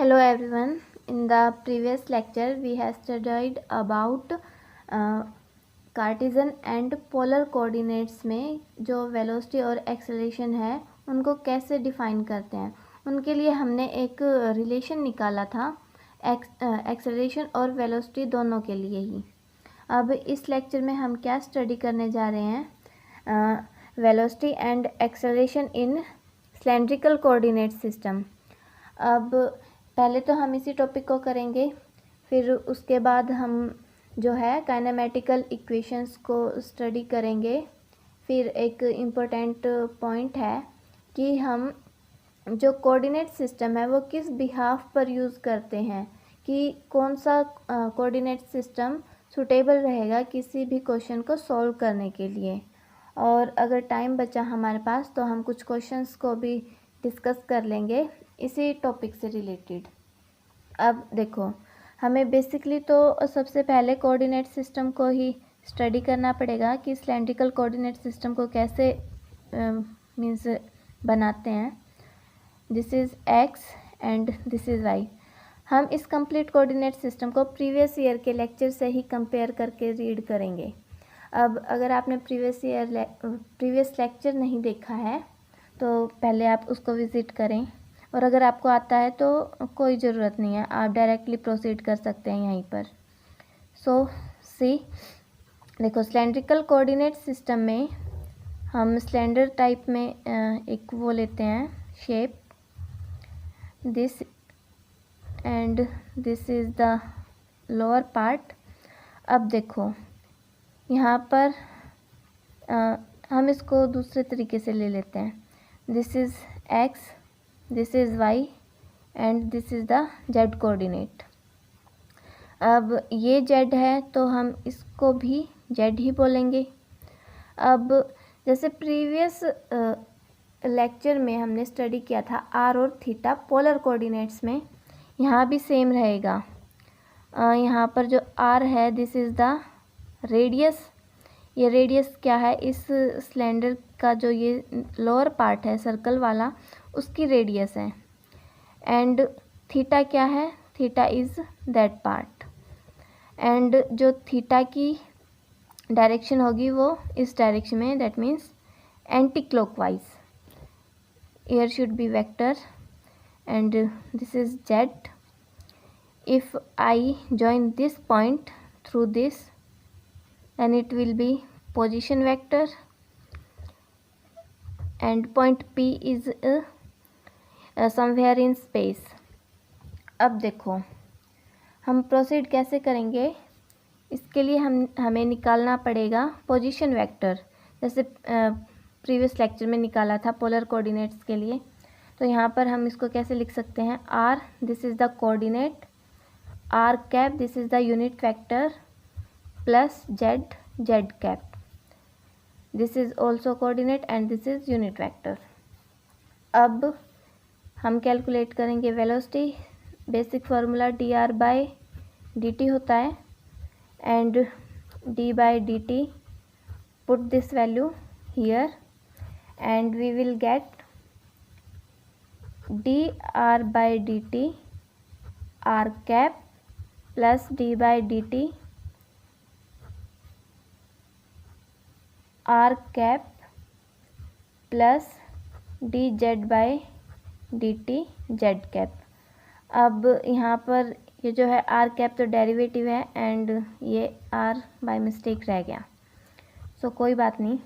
Hello everyone. In the previous lecture we have studied about Cartesian and polar coordinates में जो velocity और acceleration है उनको कैसे डिफाइन करते हैं। उनके लिए हमने एक रिलेशन निकाला था एक्सेलरेशन और वेलोसिटी दोनों के लिए ही। अब इस लेक्चर में हम क्या स्टडी करने जा रहे हैं, velocity and acceleration in cylindrical coordinate system. अब पहले तो हम इसी टॉपिक को करेंगे, फिर उसके बाद हम जो है काइनेमेटिकल इक्वेशंस को स्टडी करेंगे। फिर एक इम्पोर्टेंट पॉइंट है कि हम जो कोऑर्डिनेट सिस्टम है वो किस बिहाफ पर यूज़ करते हैं, कि कौन सा कोऑर्डिनेट सिस्टम सूटेबल रहेगा किसी भी क्वेश्चन को सॉल्व करने के लिए। और अगर टाइम बचा हमारे पास तो हम कुछ क्वेश्चंस को भी डिस्कस कर लेंगे इसी टॉपिक से रिलेटेड। अब देखो, हमें बेसिकली तो सबसे पहले कोऑर्डिनेट सिस्टम को ही स्टडी करना पड़ेगा कि सिलेंड्रिकल कोऑर्डिनेट सिस्टम को कैसे मीन्स बनाते हैं। This is x and this is why. हम इस कंप्लीट कोऑर्डिनेट सिस्टम को प्रीवियस ईयर के लेक्चर से ही कंपेयर करके रीड करेंगे। अब अगर आपने प्रीवियस लेक्चर नहीं देखा है तो पहले आप उसको विज़िट करें, और अगर आपको आता है तो कोई ज़रूरत नहीं है, आप डायरेक्टली प्रोसीड कर सकते हैं यहीं पर। सो सी, देखो सिलेंड्रिकल कोऑर्डिनेट सिस्टम में हम सिलेंडर टाइप में एक वो लेते हैं shape, this and this is the lower part. अब देखो यहाँ पर हम इसको दूसरे तरीके से ले लेते हैं। This is x, this is why and this is the Z coordinate. अब ये जेड है तो हम इसको भी जेड ही बोलेंगे। अब जैसे प्रीवियस लेक्चर में हमने स्टडी किया था आर और थीटा पोलर कोऑर्डिनेट्स में, यहाँ भी सेम रहेगा। यहाँ पर जो आर है दिस इज़ द रेडियस। ये रेडियस क्या है, इस सिलेंडर का जो ये लोअर पार्ट है सर्कल वाला उसकी रेडियस है। एंड थीटा क्या है, theta is that part. And जो थीटा की डायरेक्शन होगी वो इस डायरेक्शन में, that means anti clockwise. here should be vector and this is z. If I join this point through this, then it will be position vector, and point P is somewhere in space. अब देखो हम proceed कैसे करेंगे, इसके लिए हमें निकालना पड़ेगा पोजीशन वेक्टर, जैसे प्रीवियस लेक्चर में निकाला था पोलर कोऑर्डिनेट्स के लिए। तो यहाँ पर हम इसको कैसे लिख सकते हैं, R this is the coordinate, R cap this is the unit vector, plus Z Z cap this is also coordinate and this is unit vector. अब हम कैलकुलेट करेंगे velocity. Basic formula D R by D T होता है, and D by D T, put this value here and we will get dr by dt r cap plus d by dt r cap plus dz by dt z cap। अब यहाँ पर ये जो है r cap तो derivative है and ये r by mistake रह गया, सो कोई बात नहीं।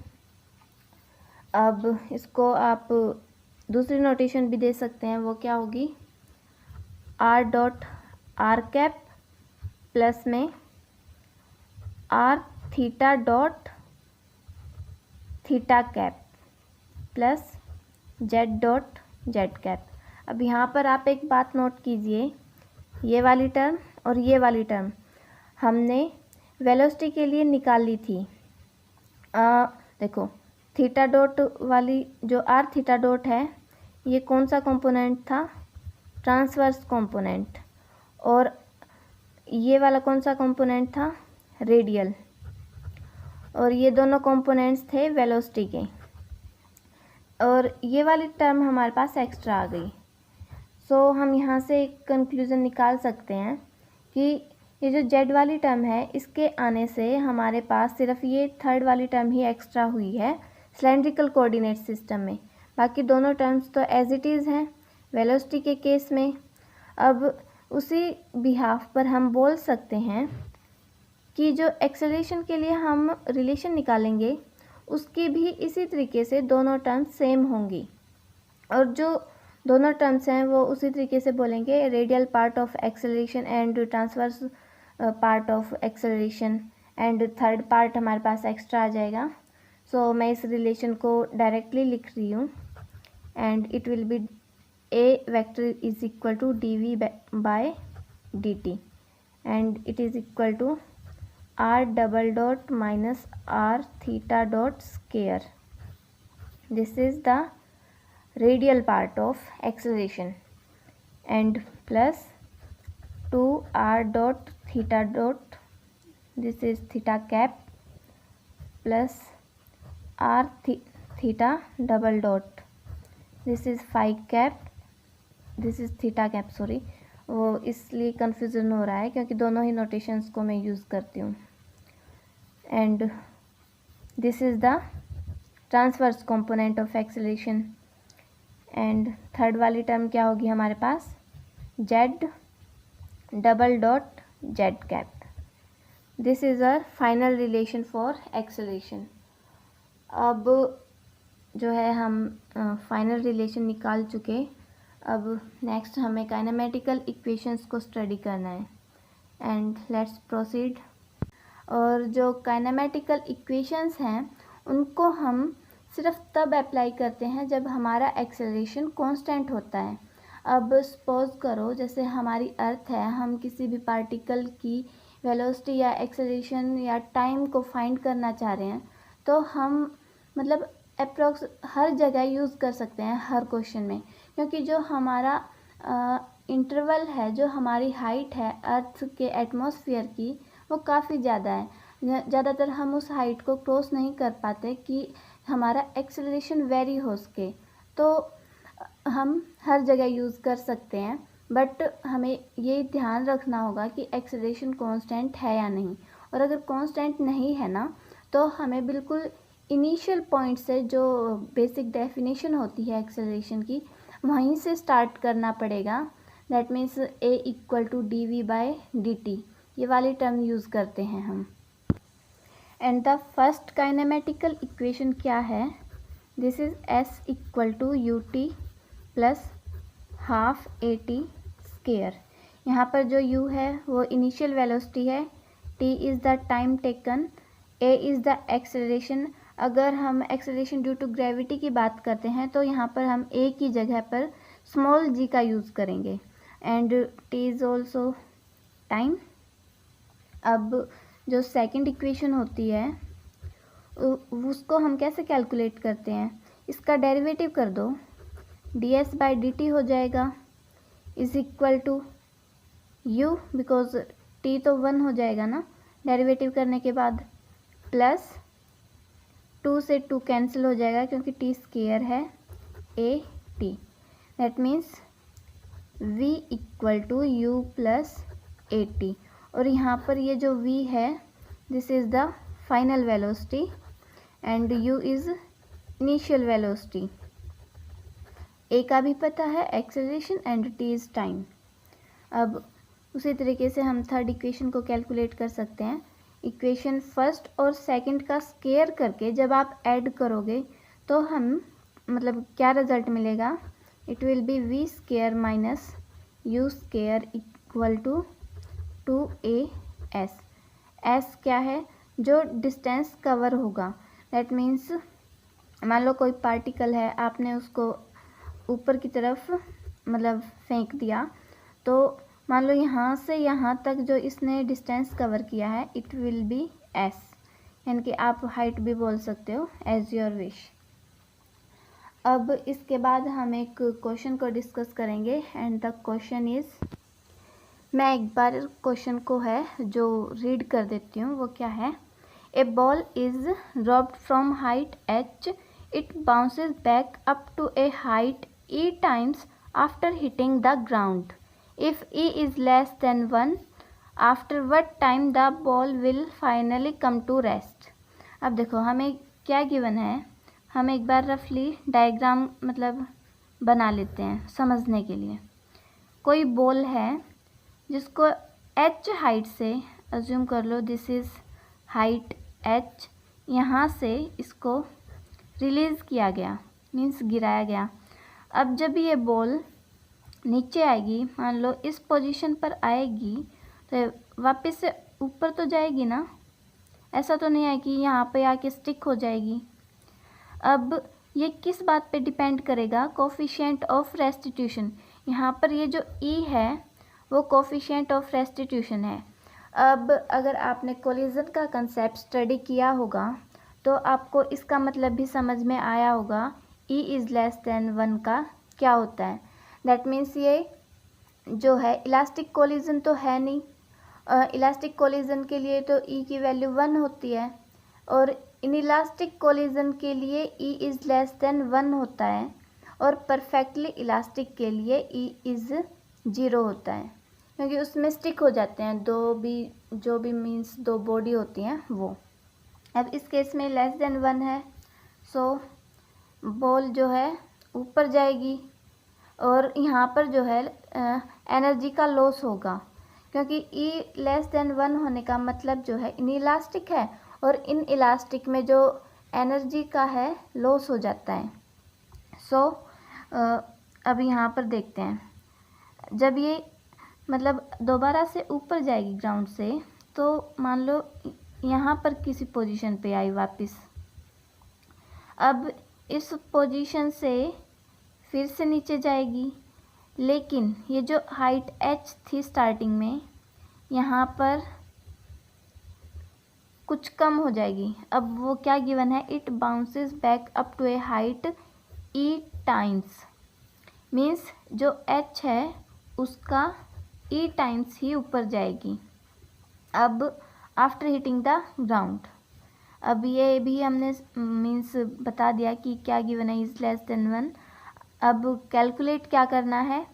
अब इसको आप दूसरी नोटेशन भी दे सकते हैं, वो क्या होगी, R dot R cap plus में R theta dot theta cap plus Z dot Z cap. अब यहाँ पर आप एक बात नोट कीजिए, ये वाली टर्म और ये वाली टर्म हमने वेलोसिटी के लिए निकाल ली थी। देखो थीटा डॉट वाली जो आर थीटा डॉट है ये कौन सा कंपोनेंट था, ट्रांसवर्स कंपोनेंट, और ये वाला कौन सा कंपोनेंट था, रेडियल, और ये दोनों कंपोनेंट्स थे वेलोसिटी के, और ये वाली टर्म हमारे पास एक्स्ट्रा आ गई। सो हम यहाँ से एक कंक्लूज़न निकाल सकते हैं कि ये जो जेड वाली टर्म है इसके आने से हमारे पास सिर्फ ये थर्ड वाली टर्म ही एक्स्ट्रा हुई है सिलेंड्रिकल कोऑर्डिनेट सिस्टम में। बाकी दोनों टर्म्स तो एज इट इज़ हैं वेलोसिटी के केस में। अब उसी बिहाफ पर हम बोल सकते हैं कि जो एक्सेलरेशन के लिए हम रिलेशन निकालेंगे उसकी भी इसी तरीके से दोनों टर्म्स सेम होंगी, और जो दोनों टर्म्स हैं वो उसी तरीके से बोलेंगे radial part of acceleration and transverse part of acceleration, and third part हमारे पास एक्स्ट्रा आ जाएगा। सो मैं इस रिलेशन को डायरेक्टली लिख रही हूँ, and it will be a vector is equal to D V by D T, and it is equal to R double dot minus R theta dot square. This is the radial part of acceleration, and plus 2r dot theta dot, this is theta cap, plus r theta double dot, this is phi cap, this is theta cap, sorry वो इसलिए confusion हो रहा है क्योंकि दोनों ही notations को मैं use करती हूँ। And this is the transverse component of acceleration, and third वाली टर्म क्या होगी हमारे पास Z double dot Z cap. This is a final relation for acceleration. अब जो है हम फाइनल रिलेशन निकाल चुके। अब नेक्स्ट हमें काइनेमेटिकल इक्वेशंस को स्टडी करना है, एंड लेट्स प्रोसीड। और जो काइनेमेटिकल इक्वेशंस हैं उनको हम सिर्फ तब अप्लाई करते हैं जब हमारा एक्सेलरेशन कांस्टेंट होता है। अब सपोज़ करो जैसे हमारी अर्थ है, हम किसी भी पार्टिकल की वेलोसिटी या एक्सेलरेशन या टाइम को फाइंड करना चाह रहे हैं, तो हम मतलब अप्रोक्स हर जगह यूज़ कर सकते हैं हर क्वेश्चन में, क्योंकि जो हमारा इंटरवल है, जो हमारी हाइट है अर्थ के एटमॉस्फेयर की, वो काफ़ी ज़्यादा है। ज़्यादातर हम उस हाइट को क्रॉस नहीं कर पाते कि हमारा एक्सेलरेशन वेरी हो सके, तो हम हर जगह यूज़ कर सकते हैं। बट हमें ये ध्यान रखना होगा कि एक्सेलरेशन कांस्टेंट है या नहीं, और अगर कांस्टेंट नहीं है ना, तो हमें बिल्कुल इनिशियल पॉइंट से जो बेसिक डेफिनेशन होती है एक्सेलरेशन की, वहीं से स्टार्ट करना पड़ेगा। That means A equal to D V by D T, ये वाली टर्म यूज़ करते हैं हम। And the first kinematical equation क्या है, this is S equal to U T plus half A T square. यहाँ पर जो u है वो इनिशियल वेलोसिटी है, t is the time taken, a is the acceleration. अगर हम एक्सेलरेशन ड्यू टू ग्रेविटी की बात करते हैं तो यहाँ पर हम a की जगह पर स्मॉल g का यूज़ करेंगे, and t is also time. अब जो सेकंड इक्वेशन होती है उसको हम कैसे कैलकुलेट करते हैं, इसका डेरिवेटिव कर दो, ds बाई डी टी हो जाएगा is equal to u, because t तो 1 हो जाएगा ना डेरिवेटिव करने के बाद, प्लस 2 से 2 कैंसिल हो जाएगा क्योंकि t स्केयर है a t। That means v equal to u plus A T. और यहाँ पर ये जो v है this is the final velocity and u is initial velocity. a का भी पता है acceleration and t is time. अब उसी तरीके से हम थर्ड इक्वेशन को कैलकुलेट कर सकते हैं। इक्वेशन फर्स्ट और सेकंड का स्केयर करके जब आप ऐड करोगे तो हम मतलब क्या रिज़ल्ट मिलेगा, it will be v square minus u square equal to 2as। s क्या है, जो डिस्टेंस कवर होगा। दैट मीन्स मान लो कोई पार्टिकल है, आपने उसको ऊपर की तरफ मतलब फेंक दिया, तो मान लो यहाँ से यहाँ तक जो इसने डिस्टेंस कवर किया है इट विल बी s, यानी कि आप हाइट भी बोल सकते हो एज योर विश। अब इसके बाद हम एक क्वेश्चन को डिस्कस करेंगे, एंड द क्वेश्चन इज़, मैं एक बार क्वेश्चन को है जो रीड कर देती हूँ। वो क्या है, a ball is dropped from height h, it bounces back up to a height e times after hitting the ground. If E is less than 1, after what time the ball will finally come to rest. अब देखो हमें क्या given है, हम एक बार रफली diagram मतलब बना लेते हैं समझने के लिए। कोई बॉल है जिसको h हाइट से, अज्यूम कर लो दिस इज़ हाइट h, यहाँ से इसको रिलीज़ किया गया, मीन्स गिराया गया। अब जब ये बॉल नीचे आएगी, मान लो इस पोजीशन पर आएगी, तो वापस से ऊपर तो जाएगी ना, ऐसा तो नहीं है कि यहाँ पे आके स्टिक हो जाएगी। अब ये किस बात पे डिपेंड करेगा, कोफिशिएंट ऑफ रेस्टिट्यूशन। यहाँ पर ये जो E है वो कोफिशिएंट ऑफ रेस्टिट्यूशन है। अब अगर आपने कोलिजन का कंसेप्ट स्टडी किया होगा तो आपको इसका मतलब भी समझ में आया होगा E इज़ लेस देन 1 का क्या होता है। दैट मीन्स ये जो है इलास्टिक कोलिजन तो है नहीं, इलास्टिक कोलिजन के लिए तो E की वैल्यू 1 होती है और इनइलास्टिक कोलिजन के लिए E इज़ लेस देन 1 होता है और परफेक्टली इलास्टिक के लिए E इज़ 0 होता है, क्योंकि उसमें स्टिक हो जाते हैं जो भी मीन्स दो बॉडी होती हैं वो। अब इस केस में लेस देन 1 है, सो बॉल जो है ऊपर जाएगी और यहाँ पर जो है एनर्जी का लॉस होगा, क्योंकि E लेस देन 1 होने का मतलब जो है इनइलास्टिक है और इन इलास्टिक में जो एनर्जी का है लॉस हो जाता है। सो अब यहाँ पर देखते हैं, जब ये मतलब दोबारा से ऊपर जाएगी ग्राउंड से, तो मान लो यहाँ पर किसी पोजीशन पे आई वापस, अब इस पोजीशन से फिर से नीचे जाएगी, लेकिन ये जो हाइट h थी स्टार्टिंग में, यहाँ पर कुछ कम हो जाएगी। अब वो क्या गिवन है, it bounces back up to a height E times, means जो h है उसका E टाइम्स ही ऊपर जाएगी। अब आफ्टर हिटिंग द ग्राउंड, अब ये भी हमने मीन्स बता दिया कि क्या गिवन है, इज़ लेस देन 1। अब कैलकुलेट क्या करना है,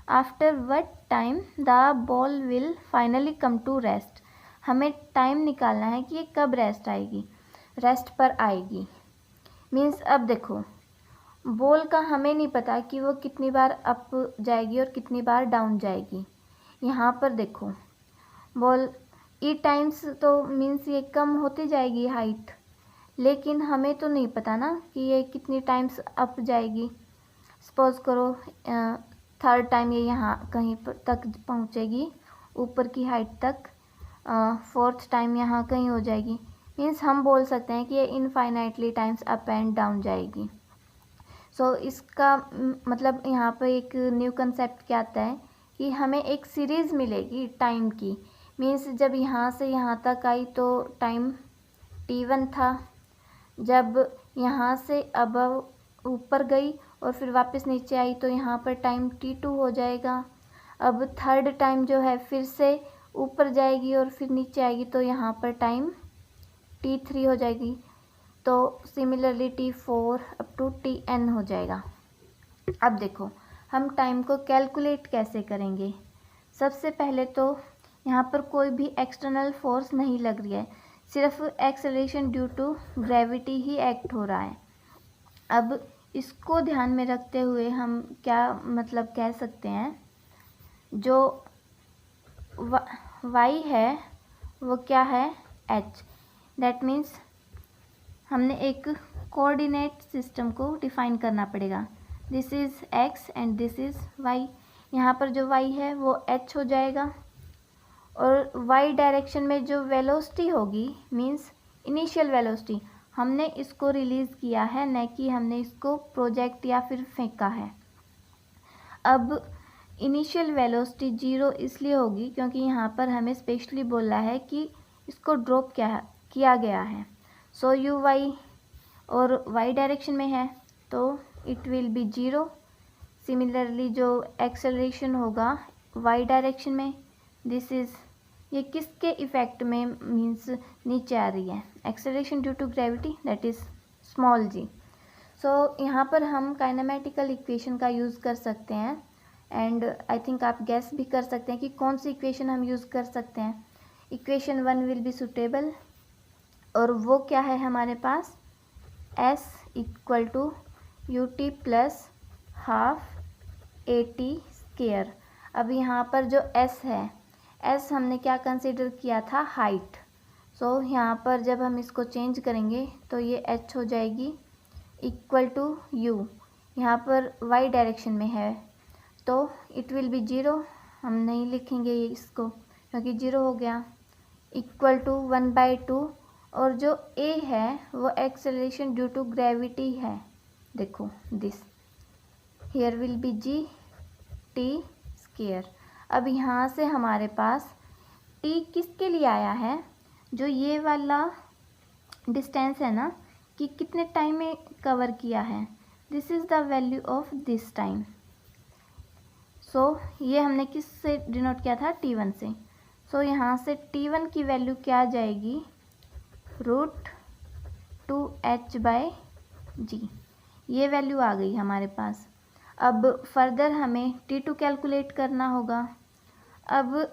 after what time the ball will finally come to rest. हमें टाइम निकालना है कि ये कब रेस्ट आएगी, रेस्ट पर आएगी। मीन्स अब देखो बॉल का हमें नहीं पता कि वो कितनी बार अप जाएगी और कितनी बार डाउन जाएगी। यहाँ पर देखो बॉल E टाइम्स तो मीन्स ये कम होती जाएगी हाइट, लेकिन हमें तो नहीं पता ना कि ये कितनी टाइम्स अप जाएगी। सपोज़ करो थर्ड टाइम ये यहाँ कहीं पर तक पहुँचेगी ऊपर की हाइट तक, फोर्थ टाइम यहाँ कहीं हो जाएगी। मीन्स हम बोल सकते हैं कि ये infinitely times up and down जाएगी। सो इसका मतलब यहाँ पर एक न्यू कंसेप्ट क्या आता है कि हमें एक सीरीज़ मिलेगी टाइम की। मीन्स जब यहाँ से यहाँ तक आई तो टाइम t1 था, जब यहाँ से अब ऊपर गई और फिर वापस नीचे आई तो यहाँ पर टाइम t2 हो जाएगा। अब थर्ड टाइम जो है फिर से ऊपर जाएगी और फिर नीचे आएगी तो यहाँ पर टाइम t3 हो जाएगी। तो similarly t4 up to tn हो जाएगा। अब देखो हम टाइम को कैलकुलेट कैसे करेंगे। सबसे पहले तो यहाँ पर कोई भी एक्सटर्नल फोर्स नहीं लग रही है, सिर्फ एक्सेलरेशन ड्यू टू ग्रेविटी ही एक्ट हो रहा है। अब इसको ध्यान में रखते हुए हम क्या मतलब कह सकते हैं, जो y है वो क्या है h। दैट मीन्स हमने एक कोऑर्डिनेट सिस्टम को डिफाइन करना पड़ेगा। This is x and this is y। यहाँ पर जो y है वो h हो जाएगा और y डायरेक्शन में जो वेलोसिटी होगी मीन्स इनिशियल वेलोसिटी, हमने इसको रिलीज़ किया है, न कि हमने इसको प्रोजेक्ट या फिर फेंका है। अब इनिशियल वेलोसिटी 0 इसलिए होगी क्योंकि यहाँ पर हमें स्पेशली बोला है कि इसको ड्रॉप किया गया है। सो यू y और y डायरेक्शन में है तो इट विल बी 0। सिमिलरली जो एक्सेलरेशन होगा y डायरेक्शन में, दिस इज़ ये किसके इफ़ेक्ट में मीन्स नीचे आ रही है, acceleration due to gravity, that is small g। So यहाँ पर हम काइनेमेटिकल इक्वेशन का यूज़ कर सकते हैं एंड आई थिंक आप गैस भी कर सकते हैं कि कौन सी इक्वेशन हम यूज़ कर सकते हैं। इक्वेशन 1 विल बी सुटेबल, और वो क्या है हमारे पास, s equal to U T plus half A T square. अब यहाँ पर जो s है, s हमने क्या कंसिडर किया था, हाइट। सो यहाँ पर जब हम इसको चेंज करेंगे तो ये h हो जाएगी इक्वल टू u, यहाँ पर y डायरेक्शन में है तो इट विल बी 0, हम नहीं लिखेंगे ये इसको क्योंकि 0 हो गया, इक्वल टू 1/2, और जो a है वो एक्सेलरेशन ड्यू टू ग्रेविटी है। देखो this here will be g t square. अब यहाँ से हमारे पास t किसके लिए आया है, जो ये वाला डिस्टेंस है ना कि कितने टाइम में कवर किया है, this is the value of this time. So ये हमने किस से डिनोट किया था, t1 से। सो यहाँ से t1 की वैल्यू क्या आ जाएगी, √2h/g, ये वैल्यू आ गई हमारे पास। अब फर्दर हमें t2 कैलकुलेट करना होगा। अब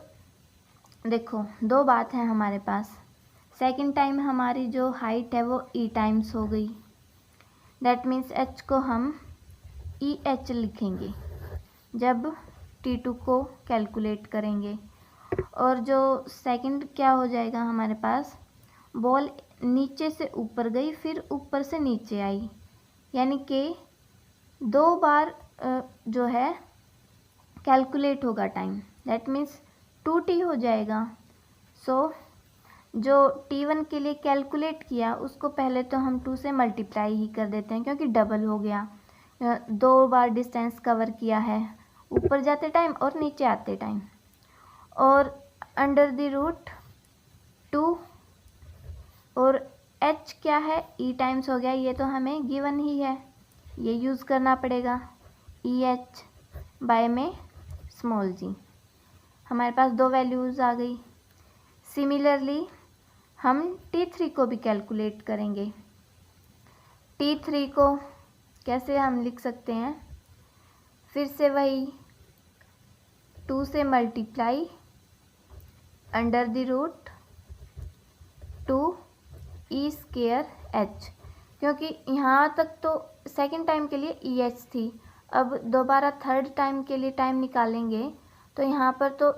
देखो दो बात है हमारे पास, सेकंड टाइम हमारी जो हाइट है वो e टाइम्स हो गई, दैट मीन्स h को हम EH लिखेंगे जब t2 को कैलकुलेट करेंगे। और जो सेकंड क्या हो जाएगा हमारे पास, बॉल नीचे से ऊपर गई फिर ऊपर से नीचे आई, यानी कि 2 बार जो है कैलकुलेट होगा टाइम, दैट मीन्स 2t हो जाएगा। सो जो t1 के लिए कैलकुलेट किया उसको पहले तो हम 2 से मल्टीप्लाई ही कर देते हैं क्योंकि डबल हो गया, 2 बार डिस्टेंस कवर किया है, ऊपर जाते टाइम और नीचे आते टाइम, और अंडर द रूट 2, और h क्या है, e टाइम्स हो गया, ये तो हमें गिवन ही है, ये यूज़ करना पड़ेगा, EH बाय में स्मॉल g। हमारे पास 2 वैल्यूज़ आ गई। सिमिलरली हम t3 को भी कैलकुलेट करेंगे। t3 को कैसे हम लिख सकते हैं, फिर से वही 2 से multiply under the root 2e square h, क्योंकि यहाँ तक तो सेकंड टाइम के लिए EH थी, अब दोबारा थर्ड टाइम के लिए टाइम निकालेंगे तो यहाँ पर तो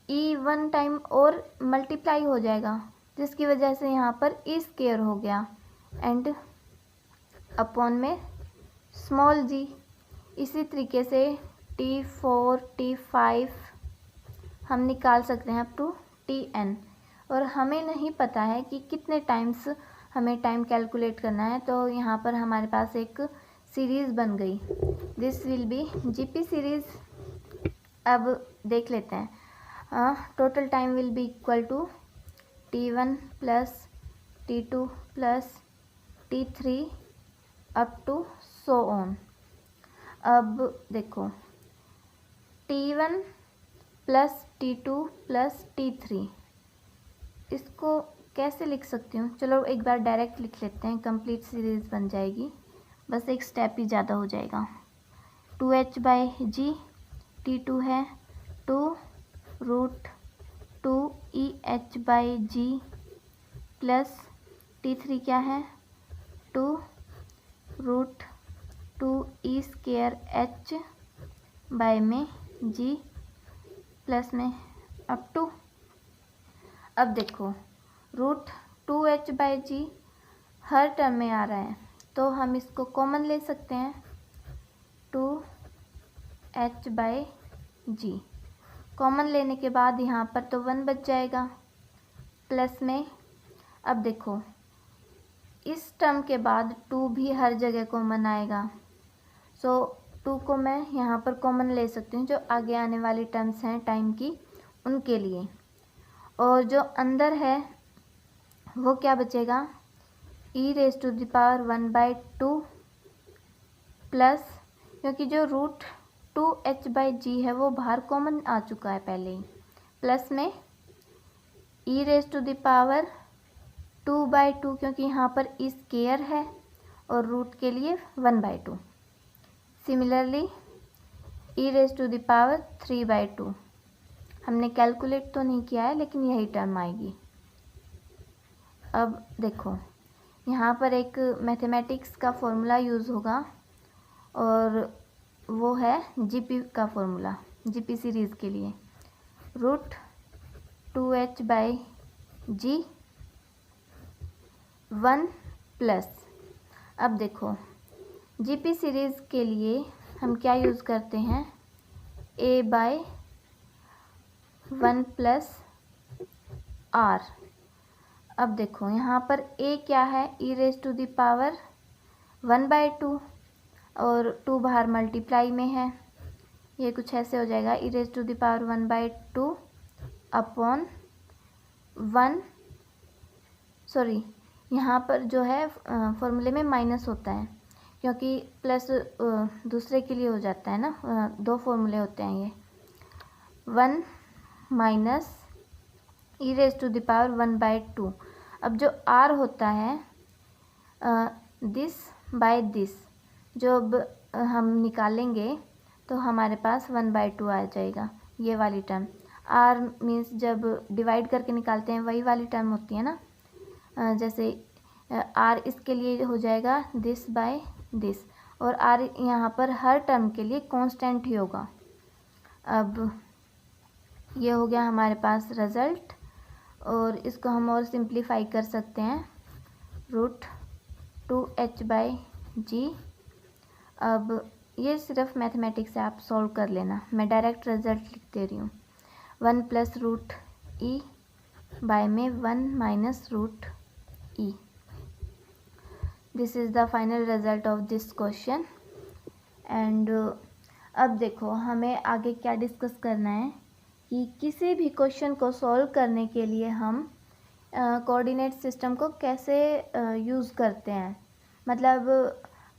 E1 टाइम और मल्टीप्लाई हो जाएगा, जिसकी वजह से यहाँ पर e स्केयर हो गया एंड अपॉन में स्मॉल g। इसी तरीके से t4 t5 हम निकाल सकते हैं अप टू tn, और हमें नहीं पता है कि कितने टाइम्स हमें टाइम कैलकुलेट करना है, तो यहाँ पर हमारे पास एक सीरीज़ बन गई, this will be GP series. अब देख लेते हैं, total time will be equal to t1 plus t2 plus t3 up to so on. अब देखो t1 plus t2 plus t3, इसको कैसे लिख सकती हूँ, चलो एक बार डायरेक्ट लिख लेते हैं, कंप्लीट सीरीज़ बन जाएगी, बस एक स्टेप ही ज़्यादा हो जाएगा। 2h/g, t2 है 2√2EH/g प्लस t3 क्या है 2√2e स्केयर h बाय में g प्लस में अप टू। अब देखो √2h/g हर टर्म में आ रहा है तो हम इसको कॉमन ले सकते हैं, 2h/g कॉमन लेने के बाद यहाँ पर तो 1 बच जाएगा प्लस में। अब देखो इस टर्म के बाद 2 भी हर जगह कॉमन आएगा, सो 2 को मैं यहाँ पर कॉमन ले सकती हूँ, जो आगे आने वाली टर्म्स हैं टाइम की उनके लिए, और जो अंदर है वो क्या बचेगा, e⁻1/2 प्लस, क्योंकि जो √2h/g है वो बाहर कॉमन आ चुका है पहले ही, प्लस में e⁻2/2 क्योंकि यहाँ पर e स्केयर है और रूट के लिए 1/2। सिमिलरली e⁻³ हमने कैलकुलेट तो नहीं किया है, लेकिन यही टर्म आएगी। अब देखो, यहाँ पर एक मैथमेटिक्स का फॉर्मूला यूज़ होगा और वो है जीपी का फॉर्मूला, जीपी सीरीज़ के लिए √2h/g 1 प्लस। अब देखो, जीपी सीरीज़ के लिए हम क्या यूज़ करते हैं, a/1 प्लस r। अब देखो यहाँ पर a क्या है, e⁻1/2 और 2 बाहर मल्टीप्लाई में है, ये कुछ ऐसे हो जाएगा e⁻1/2 अपॉन 1, सॉरी यहाँ पर जो है फॉर्मूले में माइनस होता है, क्योंकि प्लस दूसरे के लिए हो जाता है ना, 2 फॉर्मूले होते हैं ये, 1 माइनस e⁻1/2। अब जो r होता है दिस बाय दिस, जो अब हम निकालेंगे तो हमारे पास 1/2 आ जाएगा, ये वाली टर्म। r मीन्स जब डिवाइड करके निकालते हैं वही वाली टर्म होती है ना, जैसे r इसके लिए हो जाएगा दिस बाय दिस, और r यहाँ पर हर टर्म के लिए कांस्टेंट ही होगा। अब ये हो गया हमारे पास रिज़ल्ट, और इसको हम और सिंप्लीफाई कर सकते हैं, √2h/g। अब ये सिर्फ मैथमेटिक्स से आप सॉल्व कर लेना, मैं डायरेक्ट रिज़ल्ट लिख दे रही हूँ। 1 प्लस √e बाय में 1 minus √e। This is the final result of this question. And अब देखो, हमें आगे क्या डिस्कस करना है कि किसी भी क्वेश्चन को सॉल्व करने के लिए हम कोऑर्डिनेट सिस्टम को कैसे यूज़ करते हैं। मतलब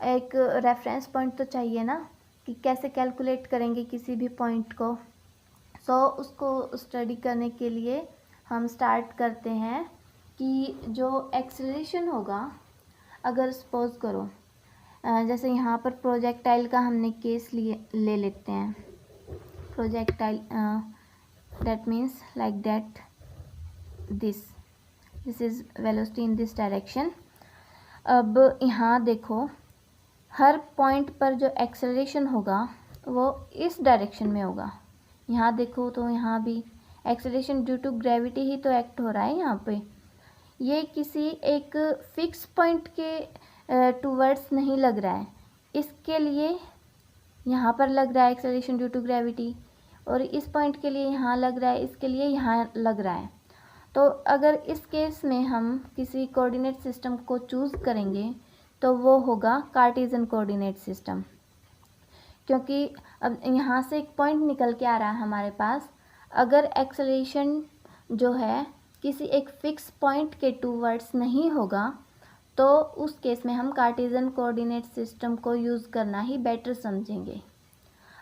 एक रेफरेंस पॉइंट तो चाहिए ना, कि कैसे कैलकुलेट करेंगे किसी भी पॉइंट को। सो उसको स्टडी करने के लिए हम स्टार्ट करते हैं कि जो एक्सेलरेशन होगा, अगर सपोज करो जैसे यहाँ पर प्रोजेक्टाइल का हमने केस ले लेते हैं। Projectile that means like that, this is velocity in this direction. अब यहाँ देखो, हर पॉइंट पर जो एक्सेलरेशन होगा वो इस डायरेक्शन में होगा। यहाँ देखो तो यहाँ भी एक्सेलरेशन ड्यू टू ग्रेविटी ही तो एक्ट हो रहा है यहाँ पे। ये किसी एक फिक्स पॉइंट के टूवर्ड्स नहीं लग रहा है, इसके लिए यहाँ पर लग रहा है एक्सेलरेशन ड्यू टू ग्रेविटी, और इस पॉइंट के लिए यहाँ लग रहा है, इसके लिए यहाँ लग रहा है। तो अगर इस केस में हम किसी कोऑर्डिनेट सिस्टम को चूज़ करेंगे तो वो होगा कार्टेशियन कोऑर्डिनेट सिस्टम, क्योंकि अब यहाँ से एक पॉइंट निकल के आ रहा है हमारे पास। अगर एक्सेलरेशन जो है किसी एक फिक्स पॉइंट के टूवर्ड्स नहीं होगा तो उस केस में हम कार्टेशियन कोऑर्डिनेट सिस्टम को यूज़ करना ही बेटर समझेंगे।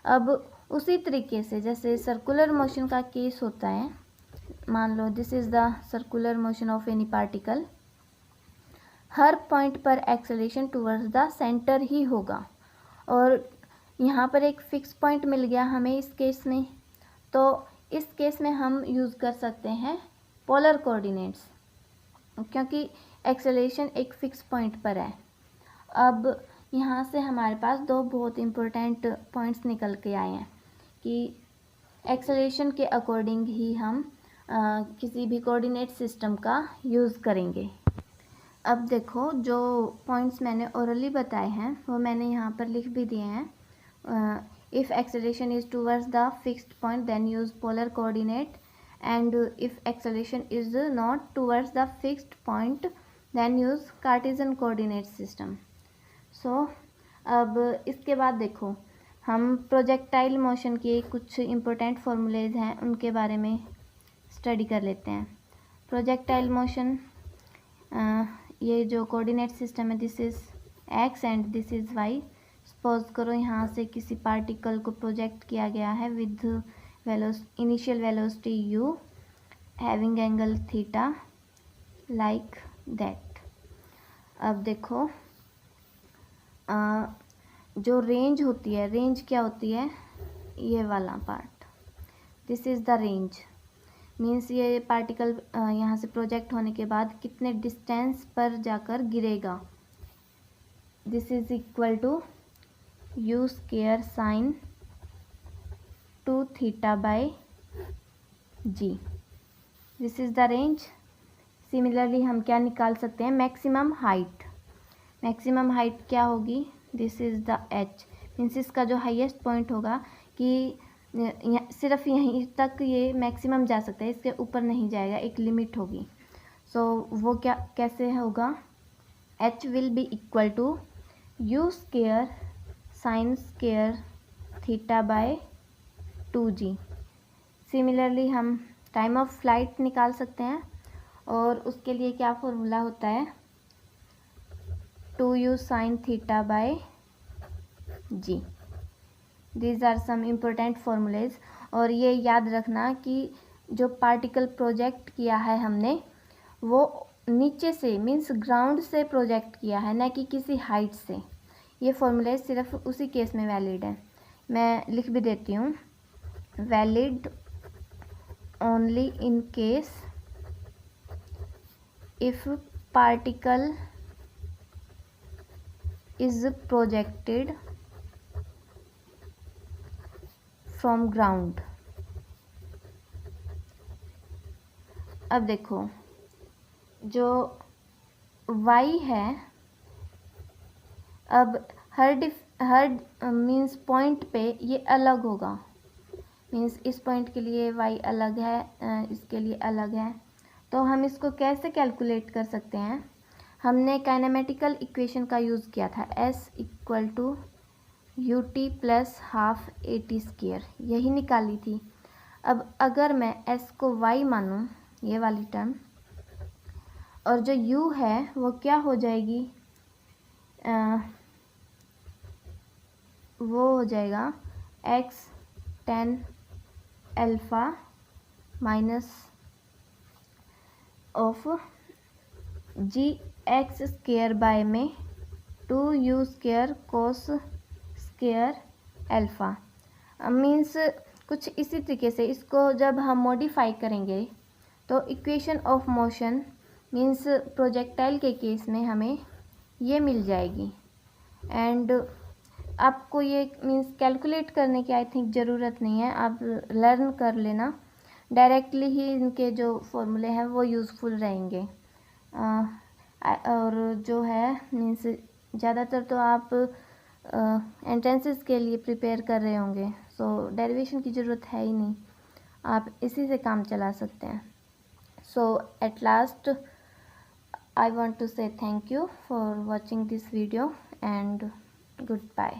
अब उसी तरीके से जैसे सर्कुलर मोशन का केस होता है, मान लो this is the circular motion of any particle, हर पॉइंट पर एक्सेलरेशन टूवर्ड्स द सेंटर ही होगा, और यहाँ पर एक फिक्स पॉइंट मिल गया हमें इस केस में, तो इस केस में हम यूज़ कर सकते हैं पोलर कोऑर्डिनेट्स, क्योंकि एक्सेलरेशन एक फिक्स पॉइंट पर है। अब यहाँ से हमारे पास 2 बहुत इम्पोर्टेंट पॉइंट्स निकल के आए हैं कि एक्सेलरेशन के अकॉर्डिंग ही हम किसी भी कोऑर्डिनेट सिस्टम का यूज़ करेंगे। अब देखो, जो पॉइंट्स मैंने ओरली बताए हैं वो मैंने यहाँ पर लिख भी दिए हैं। If acceleration is towards the fixed point then use polar coordinate, and if acceleration is not towards the fixed point then use Cartesian coordinate system. So अब इसके बाद देखो, हम प्रोजेक्टाइल मोशन के कुछ इम्पोर्टेंट फॉर्मूलेज हैं उनके बारे में स्टडी कर लेते हैं। प्रोजेक्टाइल मोशन, ये जो कोऑर्डिनेट सिस्टम है, this is x and this is y। Suppose करो यहाँ से किसी पार्टिकल को प्रोजेक्ट किया गया है with initial velocity u having angle theta like that। अब देखो, जो रेंज होती है, रेंज क्या होती है, ये वाला part, this is the range. Means ये पार्टिकल यहाँ से प्रोजेक्ट होने के बाद कितने डिस्टेंस पर जाकर गिरेगा। This is equal to u square sine 2 theta by g. This is the range. Similarly हम क्या निकाल सकते हैं, मैक्सिमम हाइट। मैक्सिमम हाइट क्या होगी, this is the H. Means इसका जो हाईएस्ट पॉइंट होगा कि सिर्फ यहीं तक ये मैक्सिमम जा सकता है, इसके ऊपर नहीं जाएगा, एक लिमिट होगी। सो वो क्या कैसे होगा, h will be equal to u square sine square theta by 2g। Similarly हम टाइम ऑफ फ्लाइट निकाल सकते हैं, और उसके लिए क्या फॉर्मूला होता है, 2u sine theta by g. These are some important formulas. और ये याद रखना कि जो पार्टिकल प्रोजेक्ट किया है हमने, वो नीचे से मीन्स ग्राउंड से प्रोजेक्ट किया है, न कि किसी हाइट से। ये फॉर्मूलेज सिर्फ उसी केस में वैलिड है। मैं लिख भी देती हूँ, valid only in case if particle is projected from ground. अब देखो, जो y है, अब हर मीन्स पॉइंट पे ये अलग होगा। मीन्स इस पॉइंट के लिए y अलग है, इसके लिए अलग है। तो हम इसको कैसे कैलकुलेट कर सकते हैं, हमने काइनेमेटिकल इक्वेशन का यूज़ किया था, s equal to U T plus half A t square, यही निकाली थी। अब अगर मैं s को y मानूँ, ये वाली टर्म, और जो u है वो क्या हो जाएगी, वो हो जाएगा x tan alpha minus of g x square by में 2u square cos square alpha. Means कुछ इसी तरीके से इसको जब हम मॉडिफाई करेंगे तो equation of motion means projectile के केस में हमें ये मिल जाएगी। एंड आपको ये मीन्स कैलकुलेट करने की आई थिंक ज़रूरत नहीं है, आप लर्न कर लेना, डायरेक्टली ही इनके जो फॉर्मूले हैं वो यूज़फुल रहेंगे। और जो है मीन्स ज़्यादातर तो आप एंट्रेंसेस के लिए प्रिपेयर कर रहे होंगे, सो डेरिवेशन की ज़रूरत है ही नहीं, आप इसी से काम चला सकते हैं। So at last I want to say thank you for watching this video and goodbye.